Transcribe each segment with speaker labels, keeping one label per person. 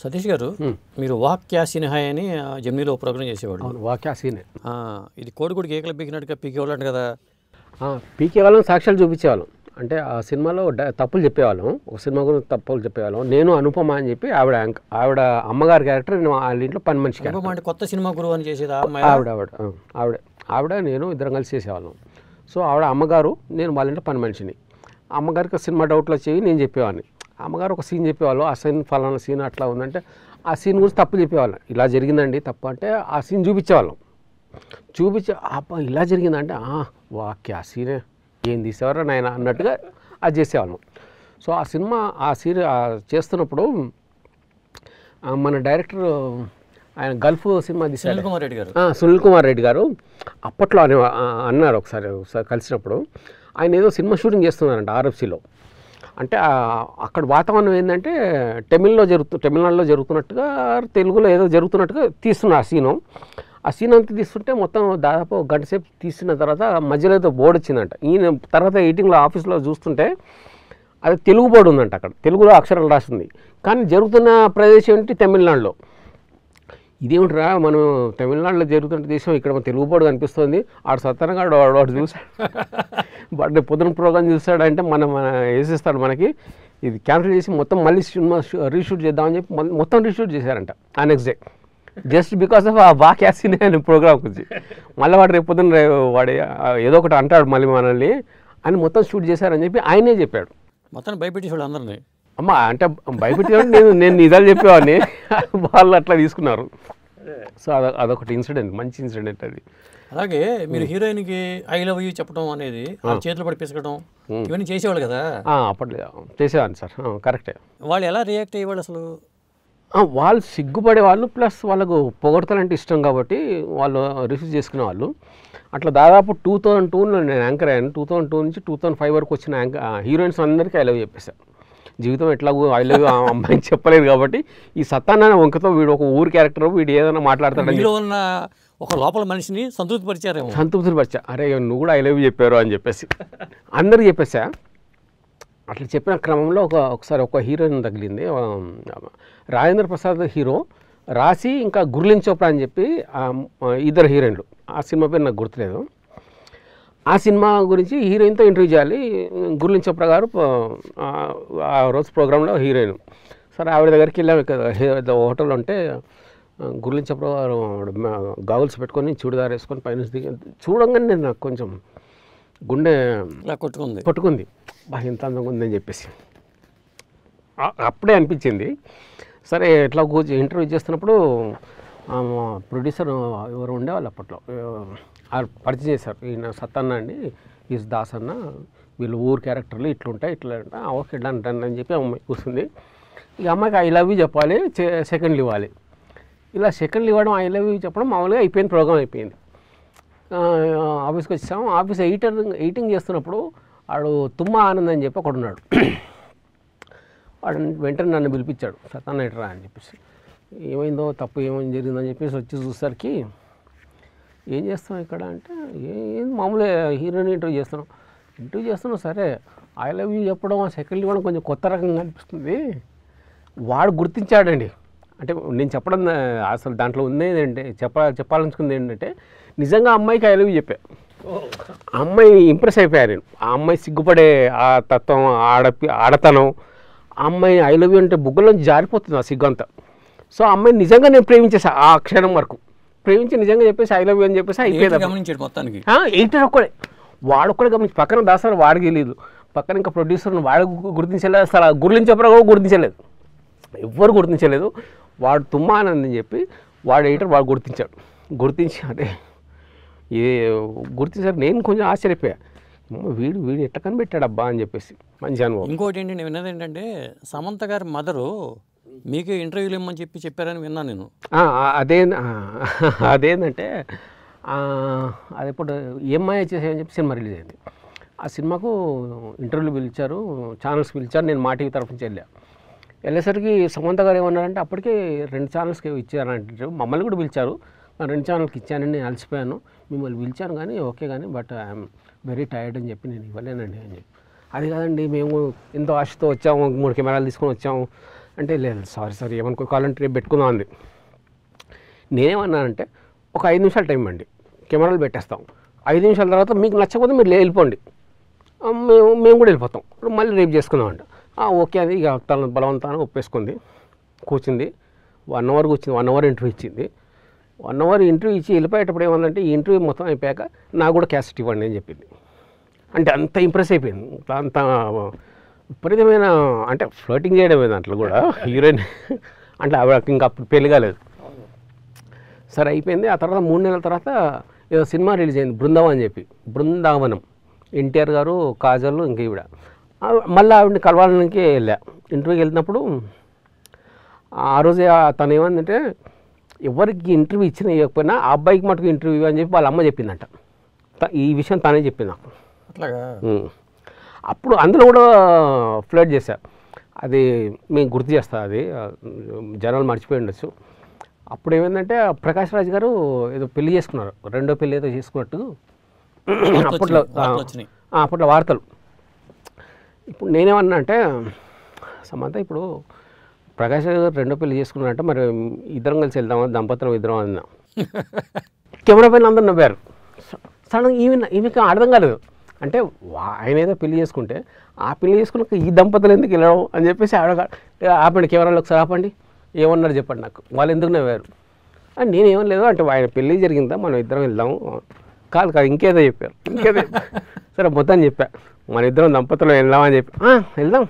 Speaker 1: సతీష్ గారు మీరు వాక్యాసిన్హాయ్ అని జెమినీలో ప్రోగ్రామ్ చేసేవాళ్ళు.
Speaker 2: వాక్యాసీనే
Speaker 1: ఇది కోడిగుడికి కేకలు పీకినట్టుగా పీకేవాళ్ళు కదా.
Speaker 2: పీకేవాళ్ళం, సాక్ష్యాలు చూపించేవాళ్ళం. అంటే ఆ సినిమాలో తప్పులు చెప్పేవాళ్ళం, ఒక సినిమా గురించి తప్పులు చెప్పేవాళ్ళం. నేను అనుపమ అని చెప్పి ఆవిడ అమ్మగారి క్యారెక్టర్, నేను వాళ్ళ ఇంట్లో పని మనిషి
Speaker 1: అనుపమ అంటే కొత్త సినిమా గురువు అని చేసేది
Speaker 2: ఆవిడ నేను ఇద్దరం కలిసి చేసేవాళ్ళం. సో ఆవిడ అమ్మగారు, నేను వాళ్ళ ఇంట్లో పని మనిషిని. అమ్మగారికి సినిమా డౌట్లు వచ్చేవి, నేను చెప్పేవాడిని. అమ్మగారు ఒక సీన్ చెప్పేవాళ్ళు, ఆ సీన్ ఫలానా సీన్ అట్లా ఉందంటే ఆ సీన్ గురించి తప్పు చెప్పేవాళ్ళం. ఇలా జరిగిందండి తప్పు అంటే ఆ సీన్ చూపించేవాళ్ళం. ఇలా జరిగిందంటే వాక్య ఆ సీనే ఏం తీసేవారా నాయన అన్నట్టుగా అది చేసేవాళ్ళం. సో ఆ సినిమా చేస్తున్నప్పుడు మన డైరెక్టర్ ఆయన గల్ఫ్ సినిమా తీశారు, సునీల్ కుమార్ రెడ్డి గారు. అప్పట్లో అన్నారు ఒకసారి కలిసినప్పుడు, ఆయన ఏదో సినిమా షూటింగ్ చేస్తున్నారంట ఆర్ఎఫ్సిలో. అంటే అక్కడ వాతావరణం ఏంటంటే తమిళనాడులో జరుగుతున్నట్టుగా, తెలుగులో ఏదో జరుగుతున్నట్టుగా తీస్తున్నారు ఆ సీన్ అంతా తీస్తుంటే మొత్తం దాదాపు గంట సేపు తీసిన తర్వాత మధ్యలో ఏదో బోర్డు వచ్చిందంట. ఈయన తర్వాత ఎడిటింగ్లో ఆఫీస్లో చూస్తుంటే అది తెలుగు బోర్డు ఉందంట. అక్కడ తెలుగులో అక్షరాలు రాసింది, కానీ జరుగుతున్న ప్రదేశం ఏంటి తమిళనాడులో. ఇదేమిట్రా మనం తమిళనాడులో జరుగుతున్న దేశం, ఇక్కడ తెలుగు బోర్డు కనిపిస్తుంది. ఆడు సత్తనగా వాడు చూసాడు, బట్ పొద్దున ప్రోగ్రామ్ చూస్తాడంటే మన వేసేస్తాడు మనకి. ఇది క్యాన్సిల్ చేసి మొత్తం మళ్ళీ సినిమా రీషూట్ చేద్దామని చెప్పి మొత్తం రీషూట్ చేశారంట ఆ next day, just because of ఆ వాక్యాసినే అనే ప్రోగ్రామ్ గురించి. మళ్ళీ వాడు రేపు పొద్దున్న వాడు ఏదో ఒకటి అంటాడు మళ్ళీ మనల్ని అని మొత్తం షూట్ చేశారని చెప్పి ఆయనే చెప్పాడు.
Speaker 1: మొత్తం భయపెట్టేవాడు అందరినీ.
Speaker 2: అమ్మ అంటే భయపెట్టేవాడు, నేను నిజాలు చెప్పేవాడిని, వాళ్ళు అట్లా తీసుకున్నారు. సో అదొకటి ఇన్సిడెంట్, మంచి ఇన్సిడెంట్ అది.
Speaker 1: అలాగే మీరు హీరోయిన్కి ఐ లవ్ యూ చెప్పడం అనేది, చేతులు పడి పిసకడం ఇవన్నీ చేసేవాళ్ళు కదా.
Speaker 2: అప్పట్లో చేసేవాడిని సార్, కరెక్టే.
Speaker 1: వాళ్ళు ఎలా రియాక్ట్ అయ్యేవాళ్ళు అసలు?
Speaker 2: వాళ్ళు సిగ్గుపడే వాళ్ళు, ప్లస్ వాళ్ళకు పొగడతాలంటే ఇష్టం కాబట్టి వాళ్ళు రిసీవ్ చేసుకునే వాళ్ళు. అట్లా దాదాపు 2002లో నేను యాంకర్ అయ్యాను. 2002 నుంచి 2005 వరకు వచ్చిన హీరోయిన్స్ అందరికీ ఐ లవ్ చెప్పేశాను. జీవితం ఎట్లాగో ఐ లవ్ అమ్మాయికి చెప్పలేదు కాబట్టి ఈ సత్తాన వంకతో వీడు ఒక ఊరు క్యారెక్టర్, వీడు ఏదైనా మాట్లాడతాడని
Speaker 1: ఉన్న ఒక లోపల మనిషిని
Speaker 2: సంతృప్తిపరిచా. అరే నువ్వు కూడా ఐ లవ్ చెప్పారు అని చెప్పేసి అందరికి చెప్పేసా. అట్లా చెప్పిన క్రమంలో ఒకసారి ఒక హీరోయిన్ తగిలింది. రాజేంద్ర ప్రసాద్ హీరో, రాశి ఇంకా గుర్లీన్ చోప్రా అని చెప్పి ఇద్దరు హీరోయిన్లు. ఆ సినిమా పేరు నాకు గుర్తులేదు. ఆ సినిమా గురించి హీరోయిన్తో ఇంటర్వ్యూ చేయాలి. గుర్లీన్ చోప్రా గారు ఆ రోజు ప్రోగ్రాంలో హీరోయిన్. సరే ఆవిడ దగ్గరికి వెళ్ళాము, హోటల్లో ఉంటే గుర్లీన్ చోప్రా గారు గాగుల్స్ పెట్టుకొని చూడిదారు వేసుకొని పైన చూడంగానే నేను నాకు కొంచెం గుండె కొట్టుకుంది. బాగా ఎంత అందంగా ఉందని చెప్పేసి అప్పుడే అనిపించింది. సరే ఎట్లా ఇంటర్వ్యూ చేస్తున్నప్పుడు ప్రొడ్యూసర్ ఎవరు ఉండేవాళ్ళు అప్పట్లో పరిచయం చేశారు. ఈయన సత్తన్న అండి, ఈజ్ దాస్ అన్న, వీళ్ళు ఊరు క్యారెక్టర్లు ఇట్లుంటాయి ఇట్లా ఓకే డన్ అని చెప్పి అమ్మాయి కూర్చుంది. ఇక అమ్మాయికి ఐ లవ్ యూ చెప్పాలి, సెకండ్లు ఇవ్వాలి. ఇలా సెకండ్లు ఇవ్వడం, ఐ లవ్ యూ చెప్పడం మామూలుగా అయిపోయింది, ప్రోగ్రామ్ అయిపోయింది. ఆఫీస్కి వచ్చాము. ఆఫీస్ ఎడిటింగ్ చేస్తున్నప్పుడు వాడు తుమ్మ ఆనంద్ అని చెప్పి ఒకడు ఉన్నాడు. వాడు వెంటనే నన్ను పిలిపించాడు, సత్తాన్న ఎట్రా అని చెప్పేసి. ఏమైందో తప్పు ఏమైంది జరిగిందని చెప్పేసి వచ్చి చూసేసరికి ఏం చేస్తాం ఇక్కడ అంటే, ఏం మామూలే హీరోయిన్ ఇంటర్వ్యూ చేస్తున్నాం. సరే ఐ లవ్ యూ చెప్పడం, సెకండ్ ఇవ్వడం కొంచెం కొత్త రకంగా అనిపిస్తుంది. వాడు గుర్తించాడండి. అంటే నేను చెప్పడం అసలు దాంట్లో ఉంది ఏంటంటే చెప్పాలనుకుంది ఏంటంటే, నిజంగా అమ్మాయికి ఐ లవ్ యూ చెప్పా. అమ్మాయి ఇంప్రెస్ అయిపోయారు నేను. ఆ అమ్మాయి సిగ్గుపడే ఆ తత్వం, ఆడతనం, ఆ అమ్మాయి ఐ లవ్ యూ అంటే బుగ్గలోంచి జారిపోతుంది ఆ సిగ్గు అంతా. సో ఆ అమ్మాయి నిజంగా నేను ప్రేమించేసా. ఆ క్షణం వరకు ప్రేమించి నిజంగా చెప్పేసి ఐ లవ్ యూ అని చెప్పేసి అయిపోయింది.
Speaker 1: మొత్తానికి
Speaker 2: ఎడిటర్ వాడొక్కడే గమనించి, పక్కన దాసారు వాడికి తెలియదు, పక్కన ఇంకా ప్రొడ్యూసర్ని వాడు గుర్తించలేదు, అసలు గుర్తించి చెప్పరా కూడా గుర్తించలేదు, ఎవ్వరు గుర్తించలేదు. వాడు తుమ్మా అని చెప్పి వాడు ఎడిటర్ వాడు గుర్తించి అంటే గుర్తించారు. నేను కొంచెం ఆశ్చర్యపోయా, వీడు ఎట్లా కనిపెట్టాడు అబ్బా అని చెప్పేసి. మంచి అనుభవం.
Speaker 1: ఇంకోటి ఏంటి నేను విన్నది ఏంటంటే, సమంత గారి మదరు మీకు ఇంటర్వ్యూలు ఇమ్మని చెప్పారని విన్నాను నేను.
Speaker 2: అదేంటంటే అది ఇప్పుడు EMI చేసేయని చెప్పి సినిమా రిలీజ్ అయింది. ఆ సినిమాకు ఇంటర్వ్యూలు పిలిచారు, ఛానల్స్ పిలిచారు. నేను మా టీవీ తరఫు నుంచి వెళ్ళేసరికి సమంత గారు ఏమన్నారంటే, అప్పటికే 2 ఛానల్స్కి ఇచ్చారంటే, మమ్మల్ని కూడా పిలిచారు, 2 ఛానల్కి ఇచ్చానని నేను అలసిపోయాను, మిమ్మల్ని పిలిచాను కానీ ఓకే కానీ బట్ ఐఎమ్ వెరీ టైర్డ్ అని చెప్పి నేను ఇవ్వలేనండి అని చెప్పి. అది కాదండి మేము ఎంతో ఆశతో వచ్చాము, 3 కెమెరాలు తీసుకొని వచ్చాము, అంటే లేదు సారీ ఏమనుకో కావాలంటే రేపు పెట్టుకుందాం అంది. నేనేమన్నానంటే ఒక 5 నిమిషాలు టైం అండి, కెమెరాలు పెట్టేస్తాం, 5 నిమిషాల తర్వాత మీకు నచ్చకపోతే మీరు వెళ్ళిపోండి, మేము కూడా వెళ్ళిపోతాం, మళ్ళీ రేపు చేసుకుందామంట. ఓకే అది ఇక తన బలవంతాన్ని ఒప్పేసుకుంది, కూర్చుంది, 1 అవర్ కూర్చుంది, 1 అవర్ ఇంటర్వ్యూ ఇచ్చింది. 1 అవర్ ఇంటర్వ్యూ ఇచ్చి వెళ్ళిపోయేటప్పుడు ఏమందంటే ఈ ఇంటర్వ్యూ మొత్తం అయిపోయాక నాకు కూడా క్యాసెట్ ఇవ్వండి అని చెప్పింది. అంటే అంత ఇంప్రెస్ అయిపోయింది, అంత విపరీతమైన అంటే ఫ్లోటింగ్ చేయడమే దాంట్లో కూడా హీరోయిన్ అంటే ఆవిడ ఇంకా అప్పుడు పెళ్లి కాలేదు. సరే అయిపోయింది. ఆ తర్వాత 3 నెలల తర్వాత ఏదో సినిమా రిలీజ్ అయింది బృందావనం అని చెప్పి, బృందావనం, ఎన్టీఆర్ గారు, కాజల్, ఇంక ఈవిడ. మళ్ళీ ఆవిడని కలవాలనికి వెళ్ళా. ఇంటర్వ్యూకి వెళ్తున్నప్పుడు ఆ రోజే తను ఏమందంటే ఎవరికి ఇంటర్వ్యూ ఇచ్చినా ఇవ్వకపోయినా ఆ అబ్బాయికి మటుకు ఇంటర్వ్యూ అని చెప్పి వాళ్ళ అమ్మ చెప్పిందంట. ఈ విషయం తనే చెప్పింది నాకు.
Speaker 1: అట్లాగా
Speaker 2: అప్పుడు అందులో కూడా ఫ్లడ్ చేశా, అది మీకు గుర్తు చేస్తా, అది జనాలు మర్చిపోయి ఉండొచ్చు. అప్పుడు ఏమైందంటే ప్రకాష్ రాజ్ గారు ఏదో పెళ్లి చేసుకున్నారు, రెండో పెళ్లి ఏదో చేసుకున్నట్టు అప్పట్లో వార్తలు. ఇప్పుడు నేనేమన్నా అంటే సమంత ఇప్పుడు ప్రకాష్ రాజ్ గారు రెండో పెళ్లి చేసుకున్నారంటే మరి ఇద్దరం కలిసి వెళ్దామా, దంపతులం ఇద్దరం అన్నా. కెమెరా పైన అందరు నవ్వారు. సడన్గా ఈమెకి అర్థం కాలేదు. అంటే ఆయన ఏదో పెళ్లి చేసుకుంటే ఆ పెళ్లి చేసుకున్నాక ఈ దంపతులు ఎందుకు వెళ్ళడం అని చెప్పేసి ఆపండి, కెమెరాలో ఒకసారి ఆపండి, ఏమన్నారు చెప్పండి నాకు, వాళ్ళు ఎందుకు నవ్వారు అని. నేనేమో లేదు అంటే ఆయన పెళ్ళి జరిగిందా, మనం ఇద్దరం వెళ్దాము, కాదు ఇంకేదో చెప్పారు, సరే మొత్తం చెప్పా, మన ఇద్దరం దంపతులు వెళ్దామని చెప్పి, వెళ్దాం,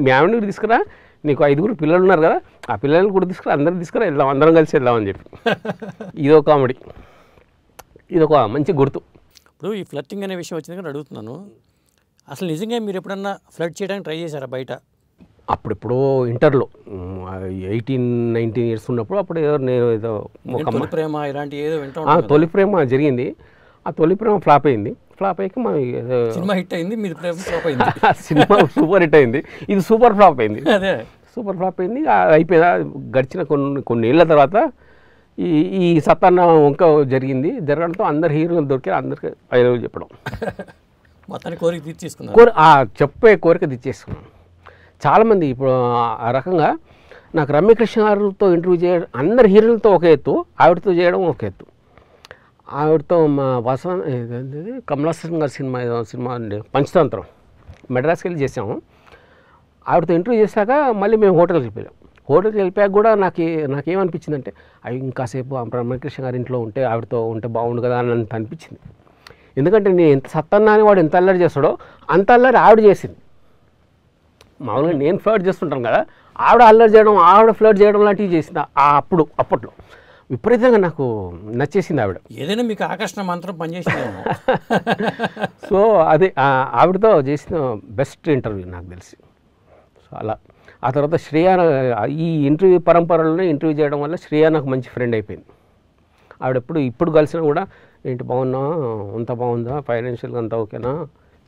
Speaker 2: మీ ఆవిడని కూడా తీసుకురా, నీకు 5 పిల్లలు ఉన్నారు కదా, ఆ పిల్లల్ని కూడా తీసుకురా, అందరం తీసుకురా, వెళ్దాం, అందరం కలిసి వెళ్దామని చెప్పి. ఇదో కామెడీ, ఇదొక మంచి గుర్తు.
Speaker 1: ఇప్పుడు ఈ ఫ్లర్టింగ్ అనే విషయం వచ్చింది కానీ అడుగుతున్నాను, అసలు నిజంగా మీరు ఎప్పుడన్నా ఫ్లర్ట్ చేయడానికి ట్రై చేశారా బయట?
Speaker 2: అప్పుడెప్పుడు ఇంటర్లో 18-19 ఇయర్స్ ఉన్నప్పుడు అప్పుడు ఏదో నేను ఏదో
Speaker 1: తొలి ప్రేమ ఇలాంటి ఏదో వింటా,
Speaker 2: తొలి ప్రేమ జరిగింది. ఆ తొలి ప్రేమ ఫ్లాప్ అయింది. ఫ్లాప్ అయ్యాక మనం
Speaker 1: సినిమా హిట్ అయింది, మీరు ప్రేమ ఫ్లాప్ అయింది.
Speaker 2: సినిమా సూపర్ హిట్ అయింది, ఇది సూపర్ ఫ్లాప్ అయింది.
Speaker 1: అదే
Speaker 2: సూపర్ ఫ్లాప్ అయింది. అయిపోయిందా గడిచిన కొన్ని ఏళ్ళ తర్వాత ఈ సత్తాన్న వంక జరిగింది. జరగడంతో అందరు హీరోలు దొరికారు, అందరికి ఐ లవ్ చెప్పడం,
Speaker 1: మొత్తాన్ని కోరిక తీర్చేసుకున్నాను,
Speaker 2: చెప్పే కోరిక తీర్చేసుకున్నాను. చాలామంది ఇప్పుడు ఆ రకంగా నాకు రమ్యకృష్ణ గారితో ఇంటర్వ్యూ చేయడం, అందరు హీరోలతో ఒక ఎత్తు, ఆవిడతో చేయడం ఒక ఎత్తు. ఆవిడతో మా కమలాసన్ గారి సినిమా అండి పంచతంత్రం, మెడ్రాస్కి వెళ్ళి చేసాము. ఆవిడతో ఇంటర్వ్యూ చేశాక మళ్ళీ మేము హోటల్కి వెళ్ళిపోయాం. హోటల్కి వెళ్ళిపోయాక కూడా నాకేమనిపించిందంటే అవి ఇంకాసేపు రమ్యకృష్ణ గారి ఇంట్లో ఉంటే ఆవిడతో ఉంటే బాగుండు కదా అని అంత అనిపించింది. ఎందుకంటే నేను ఎంత సత్తన్నా అని వాడు ఎంత అల్లరి చేస్తాడో అంత అల్లరి ఆవిడ చేసింది. మామూలుగా నేను ఫ్లర్ట్ చేస్తుంటాను కదా, ఆవిడ అల్లరి చేయడం, ఆవిడ ఫ్లర్ట్ చేయడం లాంటివి చేసింది. అప్పట్లో విపరీతంగా నాకు నచ్చేసింది ఆవిడ.
Speaker 1: ఏదైనా మీకు ఆకర్షణ మంత్రం పనిచేసింది.
Speaker 2: సో అదే ఆవిడతో చేసిన బెస్ట్ ఇంటర్వ్యూ నాకు తెలిసి. సో అలా ఆ తర్వాత శ్రేయ, ఈ ఇంటర్వ్యూ పరంపరలోనే ఇంటర్వ్యూ చేయడం వల్ల శ్రేయ నాకు మంచి ఫ్రెండ్ అయిపోయింది. ఇప్పుడు కలిసినా కూడా ఏంటి బాగున్నా, అంత బాగుందా, ఫైనాన్షియల్గా అంతా ఓకేనా,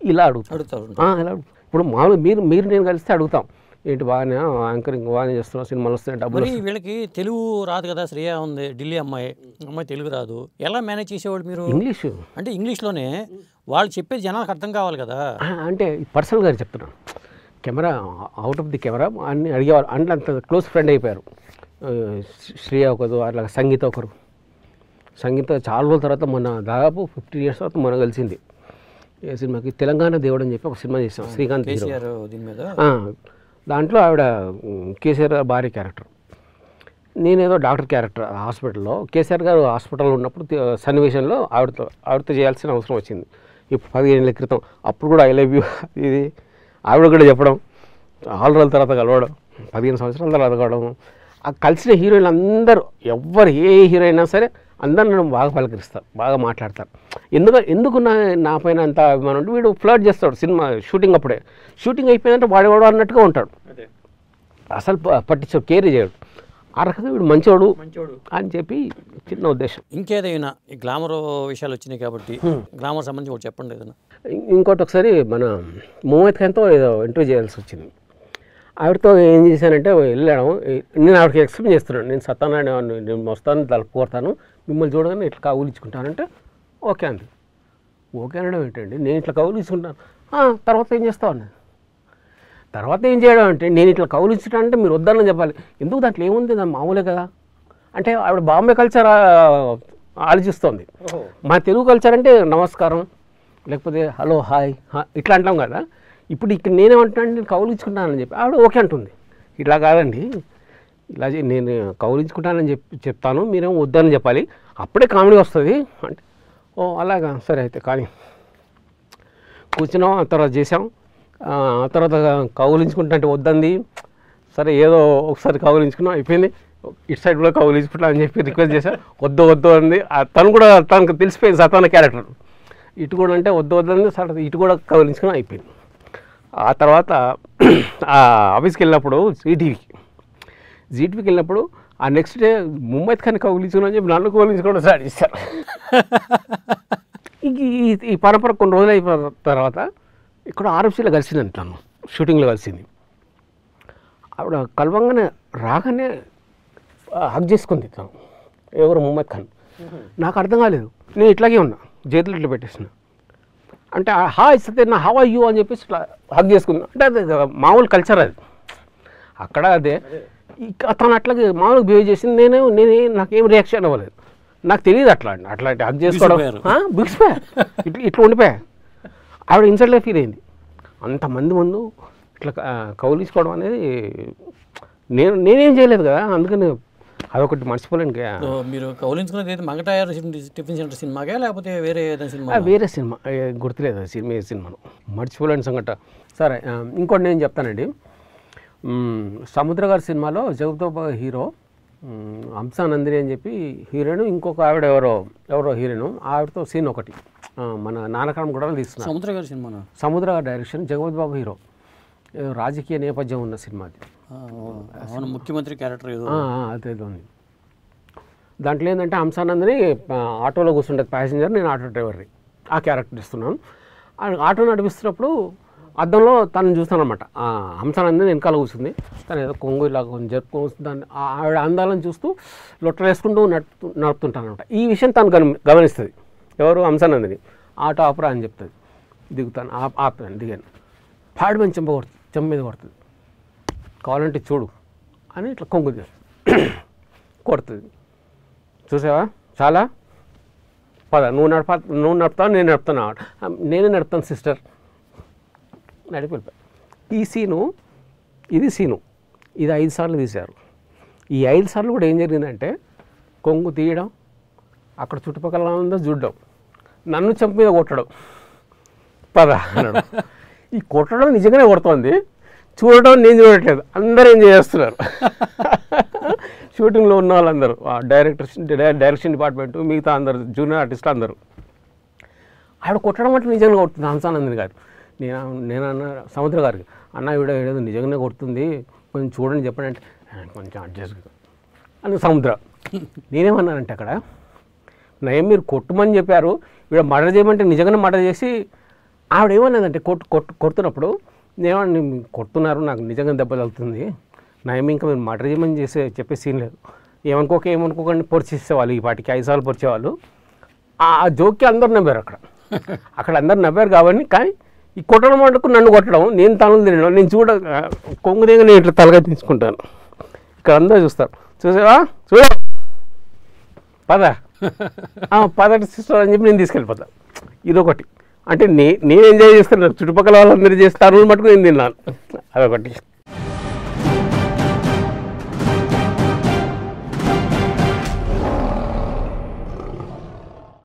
Speaker 2: ఇలా అడుగుతారు. ఇలా ఇప్పుడు మామూలు మీరు నేను కలిస్తే అడుగుతాం, ఏంటి బాగానే యాంకరింగ్ బాగానే చేస్తున్నాం, సినిమాలు వస్తున్నాయి, డబ్బులు.
Speaker 1: వీళ్ళకి తెలుగు రాదు కదా, శ్రేయ ఉంది, ఢిల్లీ అమ్మాయి తెలుగు రాదు, ఎలా మేనేజ్ చేసేవాళ్ళు మీరు?
Speaker 2: ఇంగ్లీషు
Speaker 1: అంటే ఇంగ్లీష్లోనే వాళ్ళు చెప్పేది జనాలకు అర్థం కావాలి కదా.
Speaker 2: అంటే పర్సనల్గా చెప్తున్నాను, camera out of the camera అన్ని అడిగేవారు, అంటే అంత క్లోజ్ ఫ్రెండ్ అయిపోయారు. శ్రేయ ఒకరు, అట్లా సంగీత ఒకరు. సంగీత చాలా రోజుల తర్వాత మొన్న దాదాపు 15 years తర్వాత మొన్న కలిసింది. ఏ సినిమాకి, తెలంగాణ దేవుడు అని చెప్పి ఒక సినిమా చేసాం, శ్రీకాంత్
Speaker 1: దీని మీద.
Speaker 2: దాంట్లో ఆవిడ కేసీఆర్ భార్య క్యారెక్టర్, నేనేదో డాక్టర్ క్యారెక్టర్ హాస్పిటల్లో. కేసీఆర్ గారు హాస్పిటల్లో ఉన్నప్పుడు సన్నివేశంలో ఆవిడతో చేయాల్సిన అవసరం వచ్చింది. ఇప్పుడు 15 ఏళ్ళ క్రితం. అప్పుడు కూడా ఐ లవ్ యూ ఇది ఆవిడ కూడా చెప్పడం, 6 రోజుల తర్వాత కలవడం, 15 సంవత్సరాల తర్వాత కలవడం. ఆ కలిసిన హీరోయిన్లు అందరూ, ఎవరు ఏ హీరోయిన్ అయినా సరే అందరూ నన్ను బాగా పలకరిస్తారు, బాగా మాట్లాడతారు. ఎందుకు నా పైన అంత అభిమానం అంటే, వీడు ఫ్లర్ట్ చేస్తాడు సినిమా షూటింగ్ అప్పుడే. షూటింగ్ అయిపోయిందంటే వాడేవాడు అన్నట్టుగా ఉంటాడు, అసలు పట్టించాడు, కేర్ చేయడు. ఆ రకంగా వీడు మంచోడు అని చెప్పి చిన్న ఉద్దేశం.
Speaker 1: ఇంకేదైనా ఈ గ్లామర్ విషయాలు వచ్చినాయి కాబట్టి గ్లామర్ సంబంధించి ఒకటి చెప్పండి ఏదైనా.
Speaker 2: ఇంకోటి ఒకసారి మన మోహిత్ ఖాన్తో ఏదో ఇంటర్వ్యూ చేయాల్సి వచ్చింది. ఆవిడతో ఏం చేశానంటే వెళ్ళాను, నేను ఆవిడకి ఎక్స్ప్లెయిన్ చేస్తున్నాను, నేను సత్తానారాయణ, నేను వస్తాను, తలుపుకోతాను, మిమ్మల్ని చూడగానే ఇట్లా కౌలించుకుంటానంటే ఓకే అండి. ఓకే అనడం ఏంటండి, నేను ఇట్లా కౌలించుకుంటాను, తర్వాత ఏం చేస్తావు అన్నది. తర్వాత ఏం చేయడం అంటే నేను ఇట్లా కౌలించడం అంటే మీరు వద్దని చెప్పాలి. ఎందుకు దాంట్లో ఏముంది, దాని మామూలే కదా అంటే ఆవిడ బాంబే కల్చర్ ఆలోచిస్తోంది. మా తెలుగు కల్చర్ అంటే నమస్కారం లేకపోతే హలో హాయ్ ఇట్లా అంటాం కదా. ఇప్పుడు ఇక్కడ నేనేమంటున్నాను, నేను కౌలించుకుంటానని చెప్పి ఆవిడ ఓకే అంటుంది. ఇట్లా కాదండి, ఇలా నేను కౌలించుకుంటానని చెప్తాను, మీరేమో వద్దని చెప్పాలి, అప్పుడే కామెడీ వస్తుంది అంటే ఓ అలాగా సరే అయితే కానీ కూర్చున్నాం. ఆ తర్వాత చేసాం. ఆ తర్వాత కౌలించుకుంటా అంటే వద్దంది. సరే ఏదో ఒకసారి కౌలించుకున్నాం, అయిపోయింది. ఇటు సైడ్ కూడా కౌలించుకుంటా అని చెప్పి రిక్వెస్ట్ చేశాను. వద్దు అంది. తను కూడా తనకు తెలిసిపోయింది సతాన క్యారెక్టర్. ఇటు కూడా అంటే వద్దు అంది. సరే ఇటు కూడా కౌలించుకుని అయిపోయింది. ఆ తర్వాత ఆఫీస్కి వెళ్ళినప్పుడు జీటీవీకి వెళ్ళినప్పుడు ఆ నెక్స్ట్ డే ముంబై కానీ కౌలించుకుని చెప్పి నన్ను కౌలించుకోవడం స్టార్ట్ చేశారు. ఈ పరంపర కొన్ని రోజులు అయిపోయిన తర్వాత ఇక్కడ ఆర్ఎఫ్సీలో కలిసింది, తను షూటింగ్లో కలిసింది. ఆవిడ కలవంగానే రాగానే హక్ చేసుకుంది తను, ఎవరు ముహమ్మద్ ఖాన్. నాకు అర్థం కాలేదు, నేను ఇట్లాగే ఉన్నా, చేతులు ఇట్లా పెట్టేసిన. అంటే హాయ్ సత్యన్న హౌ ఆర్ యూ అని చెప్పేసి ఇట్లా హక్ చేసుకుంది. అంటే అది మామూలు కల్చర్ అది అక్కడ. అదే తను అట్లాగే మామూలుగా బిహేవ్ చేసింది. నేనే నాకేం రియాక్షన్ అవ్వలేదు, నాకు తెలియదు అట్లాంటి హక్ చేసుకోవడం. బిగిసిపోయా, ఇట్లా ఉండిపోయా. ఆవిడ ఇన్సల్ట్గా ఫీల్ అయింది. అంతమంది ముందు ఇట్లా కౌలించుకోవడం అనేది నేనేం చేయలేదు కదా, అందుకని అదొకటి మర్చిపోలేను.
Speaker 1: మీరు కౌలించుకున్నది మంగటాయర్ టిఫిన్ సెంటర్ సినిమాగా లేకపోతే వేరే సినిమా?
Speaker 2: వేరే సినిమా, గుర్తులేదు సినిమా ఏ సినిమాను, మర్చిపోలేని సంఘటన. సరే ఇంకోటి నేను చెప్తానండి. సముద్ర గారి సినిమాలో జగపతి హీరో హంసా నందిని అని చెప్పి హీరోయిన్, ఇంకొక ఆవిడ ఎవరో హీరోయిన్, ఆవిడతో సీన్ ఒకటి మన నానక్రమం కూడా తీస్తున్నారు.
Speaker 1: సముద్ర గారి సినిమా,
Speaker 2: సముద్ర గారి డైరెక్షన్, జగపతి బాబు హీరో, రాజకీయ నేపథ్యం ఉన్న సినిమా అది.
Speaker 1: ముఖ్యమంత్రి క్యారెక్టర్
Speaker 2: అదేదో ఉంది. దాంట్లో ఏంటంటే హంసానందని ఆటోలో కూర్చుంటే ప్యాసింజర్, నేను ఆటో డ్రైవర్ని ఆ క్యారెక్టర్ ఇస్తున్నాను. ఆటో నడిపిస్తున్నప్పుడు అద్దంలో తను చూస్తాను అనమాట. హంసానందని వెనకాల కూర్చుంది, తను ఏదో కొంగు ఇలా కొంచెం జరుపుకొని దాన్ని ఆవిడ అందాలను చూస్తూ లొట్టలు వేసుకుంటూ నడుపుతుంటాను అనమాట. ఈ విషయం తను గమనిస్తుంది. ఎవరు? హంసానందని. ఆటో ఆపరా అని చెప్తుంది. దిగుతాను, ఆపుతాను, దిగాను. పాడి మంచి చెంప మీద కొడుతుంది. కావాలంటే చూడు అని ఇట్లా కొంగు కొడుతుంది. చూసావా చాలా పద, నువ్వు నడుపుతావు, నేను నడుపుతాను. నేనే నడుపుతాను సిస్టర్, నడిపి వెళ్ళిపోయి. ఇది సీను ఇది 5 సార్లు తీశారు. ఈ 5 సార్లు కూడా ఏం జరిగిందంటే కొంగు తీయడం, అక్కడ చుట్టుపక్కల ఉందో చూడడం, నన్ను చెంప మీద కొట్టడం, పద అనడం. ఈ కొట్టడం నిజంగానే కొడుతోంది, చూడటం నేను చూడట్లేదు, అందరూ ఏం చేస్తున్నారు. షూటింగ్లో ఉన్న వాళ్ళందరూ, డైరెక్షన్ డిపార్ట్మెంట్, మిగతా అందరు జూనియర్ ఆర్టిస్టులు అందరూ. ఆవిడ కొట్టడం అంటే నిజంగా కొడుతుంది హంసానందని గారు. నేనన్నా సముద్ర గారికి, అన్న ఈవిడ ఏదో నిజంగానే కొడుతుంది, కొంచెం చూడండి చెప్పండి అంటే కొంచెం అడ్జస్ట్ అని సముద్ర. నేనేమన్నానంటే అక్కడ నయం మీరు కొట్టుమని చెప్పారు, ఈవిడ మర్డర్ చేయమంటే నిజంగానే మర్డర్ చేసి ఆవిడ ఏమన్నదంటే కొడుతున్నప్పుడు నేనేమన్నా కొడుతున్నారు, నాకు నిజంగా దెబ్బ తగులుతుంది, నయం ఇంకా మీరు మర్డర్ చేయమని చెప్పే సీన్ లేదు, ఏమనుకోకండి పొడిచేసేవాళ్ళు, ఈ పాటికి 5 సార్లు పొడిచేవాళ్ళు. ఆ జోక్కి అందరు నవ్వారు అక్కడ అందరు నవ్వారు కాబట్టి. కానీ ఈ కొట్టడం మటుకు నన్ను కొట్టడం, నేను తనలు తినడం, నేను కొంగు దిగ నేను ఇట్లా తలగా తీసుకుంటాను, ఇక్కడ అందరూ చూస్తారు. చూసావా పదటి సిస్టర్ అని చెప్పి నేను తీసుకెళ్ళిపోతాను. ఇదొకటి. అంటే నేను ఎంజాయ్ చేస్తాను, చుట్టుపక్కల వాళ్ళందరూ చేస్తారు మటుకు నేను తిన్నాను, అదొకటి.